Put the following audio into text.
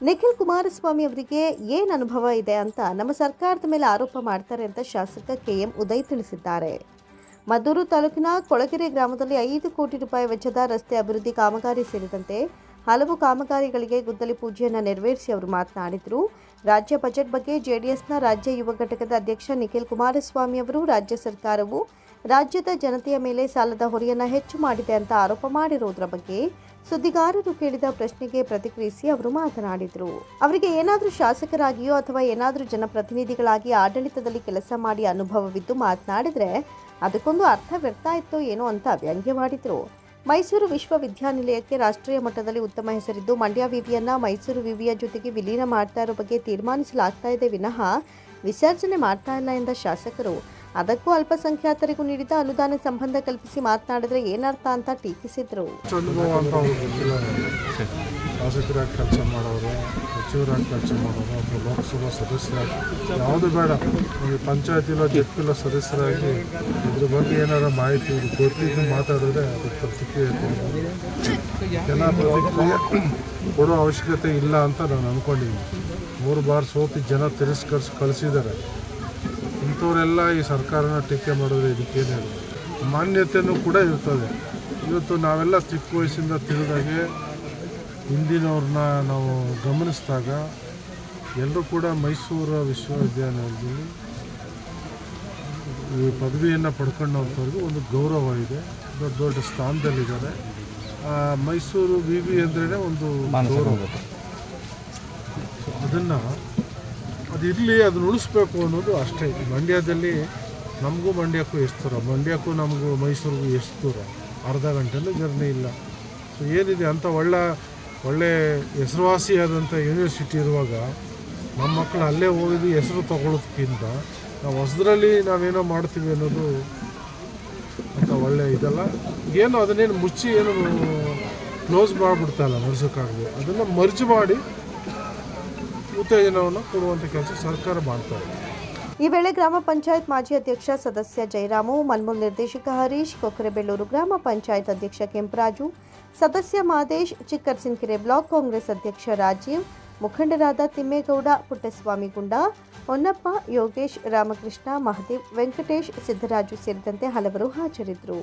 ನಿಖಿಲ್ ಕುಮಾರಸ್ವಾಮಿ ಅವರಿಗೆ ಏನು ಅನುಭವ ಇದೆ ಅಂತ ನಮ್ಮ ಸರ್ಕಾರದ ಮೇಲೆ ಆರೋಪ ಮಾಡ್ತಾರೆ ಅಂತ ಶಾಸಕ ಕೆಎಂ ಉದಯ್ ತಿಳಿಸಿದ್ದಾರೆ. ಮದ್ದೂರು ತಾಲೂಕಿನ ಕೊಳಗೆರೆ ಗ್ರಾಮದಲ್ಲಿ 5 ಕೋಟಿ ರೂಪಾಯಿ ವೆಚ್ಚದ ರಸ್ತೆ ಅಭಿವೃದ್ಧಿ ಕಾಮಗಾರಿ ಸೇರಿದಂತೆ ಹಲವು ಕಾಮಗಾರಿಗಳಿಗೆ ಗುದ್ದಲಿ ಪೂಜೆಯನ್ನು ನೆರವೇರಿಸಿ ಅವರು ಮಾತನಾಡಿದರು. ರಾಜ್ಯ ಬಜೆಟ್ ಬಗ್ಗೆ ಜೆಡಿಎಸ್ನ ರಾಜ್ಯ ಯುವ ಘಟಕದ ಅಧ್ಯಕ್ಷ ನಿಖಿಲ್ ಕುಮಾರಸ್ವಾಮಿ ಅವರು ರಾಜ್ಯ ಸರ್ಕಾರವು ರಾಜ್ಯದ ಜನತೆಯ ಮೇಲೆ ಸಾಲದ ಹೊರೆಯನ್ನು ಹೆಚ್ಚು ಮಾಡಿದೆ ಅಂತ ಆರೋಪ ಮಾಡಿರುವುದರ ಬಗ್ಗೆ ಸುದ್ದಿಗಾರರು ಕೇಳಿದ ಪ್ರಶ್ನೆಗೆ ಪ್ರತಿಕ್ರಿಯಿಸಿ ಅವರು ಮಾತನಾಡಿದರು. ಅವರಿಗೆ ಏನಾದರೂ ಶಾಸಕರಾಗಿಯೋ ಅಥವಾ ಏನಾದರೂ ಜನಪ್ರತಿನಿಧಿಗಳಾಗಿ ಆಡಳಿತದಲ್ಲಿ ಕೆಲಸ ಮಾಡಿ ಅನುಭವವಿದ್ದು ಮಾತನಾಡಿದರೆ ಅದಕ್ಕೊಂದು ಅರ್ಥ ವ್ಯರ್ಥ ಆಯಿತೋ ಏನೋ ಅಂತ ವ್ಯಂಗ್ಯವಾಡಿದರು. ಮೈಸೂರು ವಿಶ್ವವಿದ್ಯಾನಿಲಯಕ್ಕೆ ರಾಷ್ಟ್ರೀಯ ಮಟ್ಟದಲ್ಲಿ ಉತ್ತಮ ಹೆಸರಿದ್ದು ಮಂಡ್ಯ ವಿವಿಯನ್ನು ಮೈಸೂರು ವಿವಿಯ ಜೊತೆಗೆ ವಿಲೀನ ಮಾಡ್ತಾ ಇರೋ ಬಗ್ಗೆ ತೀರ್ಮಾನಿಸಲಾಗ್ತಾ ಇದೆ ವಿನಃ ವಿಸರ್ಜನೆ ಮಾಡ್ತಾ ಇಲ್ಲ ಎಂದ ಶಾಸಕರು ಅದಕ್ಕೂ ಅಲ್ಪಸಂಖ್ಯಾತರಿಗೂ ನೀಡಿದ ಅನುದಾನ ಸಂಬಂಧ ಕಲ್ಪಿಸಿ ಮಾತನಾಡಿದ್ರೆ ಏನರ್ಥ ಅಂತ ಟೀಕಿಸಿದರು. ಶಾಸಕರಾಗಿ ಕೆಲಸ ಮಾಡೋರು, ಸಚಿವರಾಗಿ ಕೆಲಸ ಮಾಡೋರು ಅಥವಾ ಲೋಕಸಭಾ ಸದಸ್ಯರಾಗಿ ಯಾವುದು ಬೇಡ, ನಮಗೆ ಪಂಚಾಯತಿಲೋ ಜೆಡ್ಪಿಲೋ ಸದಸ್ಯರಾಗಿ ಇದ್ರ ಬಗ್ಗೆ ಏನಾರ ಮಾಹಿತಿ ಗೊತ್ತಿದ್ದು ಮಾತಾಡಿದ್ರೆ ಅದಕ್ಕೆ ಪ್ರತಿಕ್ರಿಯೆ ಜನ ಪ್ರತಿಕ್ರಿಯೆ ಕೊಡೋ ಅವಶ್ಯಕತೆ ಇಲ್ಲ ಅಂತ ನಾನು ಅಂದ್ಕೊಂಡಿದ್ದೀನಿ. 3 ಬಾರಿ ಸೋತಿ ಜನ ತಿರಸ್ಕರಿಸಿ ಕಳಿಸಿದ್ದಾರೆ. ಇಂಥವರೆಲ್ಲ ಈ ಸರ್ಕಾರನ ಟೀಕೆ ಮಾಡಿದ್ರೆ ಇದಕ್ಕೇನು ಮಾನ್ಯತೆಯೂ ಕೂಡ ಇರ್ತದೆ. ಇವತ್ತು ನಾವೆಲ್ಲ ಚಿಕ್ಕ ವಯಸ್ಸಿಂದ ತಿಳಿದಾಗೆ ಹಿಂದಿನವ್ರನ್ನ ನಾವು ಗಮನಿಸಿದಾಗ ಎಲ್ಲರೂ ಕೂಡ ಮೈಸೂರು ವಿಶ್ವವಿದ್ಯಾನಿಲಯದಲ್ಲಿ ಈ ಪದವಿಯನ್ನು ಪಡ್ಕೊಂಡವ್ರಿಗೂ ಒಂದು ಗೌರವ ಇದೆ, ದೊಡ್ಡ ದೊಡ್ಡ ಸ್ಥಾನದಲ್ಲಿದ್ದಾರೆ. ಮೈಸೂರು ವಿವಿ ಅಂದ್ರೇ ಒಂದು ಗೌರವ. ಅದನ್ನು ಅದಿರಲಿ, ಅದನ್ನ ಉಳಿಸ್ಬೇಕು ಅನ್ನೋದು ಅಷ್ಟೇ. ಮಂಡ್ಯದಲ್ಲಿ ನಮಗೂ ಮಂಡ್ಯಕ್ಕೂ ಎಷ್ಟು ದೂರ, ಮಂಡ್ಯಕ್ಕೂ ನಮಗೂ ಮೈಸೂರಿಗೂ ಎಷ್ಟು ದೂರ, ಅರ್ಧ ಗಂಟೆನೂ ಜರ್ನಿ ಇಲ್ಲ. ಸೊ ಏನಿದೆ ಅಂತ ಒಳ್ಳೆ ಹೆಸರುವಾಸಿಯಾದಂಥ ಯೂನಿವರ್ಸಿಟಿ ಇರುವಾಗ ನಮ್ಮ ಮಕ್ಕಳು ಅಲ್ಲೇ ಹೋಗಿದ್ದು ಹೆಸರು ತಗೊಳ್ಳೋದಕ್ಕಿಂತ ನಾವು ಹೊಸದ್ರಲ್ಲಿ ನಾವೇನೋ ಮಾಡ್ತೀವಿ ಅನ್ನೋದು ಅಂತ ಒಳ್ಳೆ ಇದಲ್ಲ. ಏನು ಅದನ್ನೇನು ಮುಚ್ಚಿ ಏನು ಕ್ಲೋಸ್ ಮಾಡಿಬಿಡ್ತಾಯಿಲ್ಲ, ನಡೆಸೋಕ್ಕಾಗಲಿ. ಅದನ್ನು ಮರ್ಜ್ ಮಾಡಿ ಉತ್ತೇಜನವನ್ನು ಕೊಡುವಂಥ ಕೆಲಸ ಸರ್ಕಾರ ಮಾಡ್ತಾರೆ. ಈ ವೇಳೆ ಗ್ರಾಮ ಪಂಚಾಯತ್ ಮಾಜಿ ಅಧ್ಯಕ್ಷ ಸದಸ್ಯ ಜಯರಾಮು, ಮನ್ಮೂಲ್ ನಿರ್ದೇಶಕ ಹರೀಶ್, ಕೊಕ್ಕರೆಬೆಳ್ಳೂರು ಗ್ರಾಮ ಪಂಚಾಯತ್ ಅಧ್ಯಕ್ಷ ಕೆಂಪರಾಜು, ಸದಸ್ಯ ಮಾದೇಶ್, ಚಿಕ್ಕರ್ಸಿನಕೆರೆ ಬ್ಲಾಕ್ ಕಾಂಗ್ರೆಸ್ ಅಧ್ಯಕ್ಷ ರಾಜೀವ್, ಮುಖಂಡರಾದ ತಿಮ್ಮೇಗೌಡ, ಪುಟ್ಟಸ್ವಾಮಿ ಗುಂಡ, ಹೊನ್ನಪ್ಪ, ಯೋಗೇಶ್, ರಾಮಕೃಷ್ಣ, ಮಹದೇವ್, ವೆಂಕಟೇಶ್, ಸಿದ್ದರಾಜು ಸೇರಿದಂತೆ ಹಲವರು ಹಾಜರಿದ್ದರು.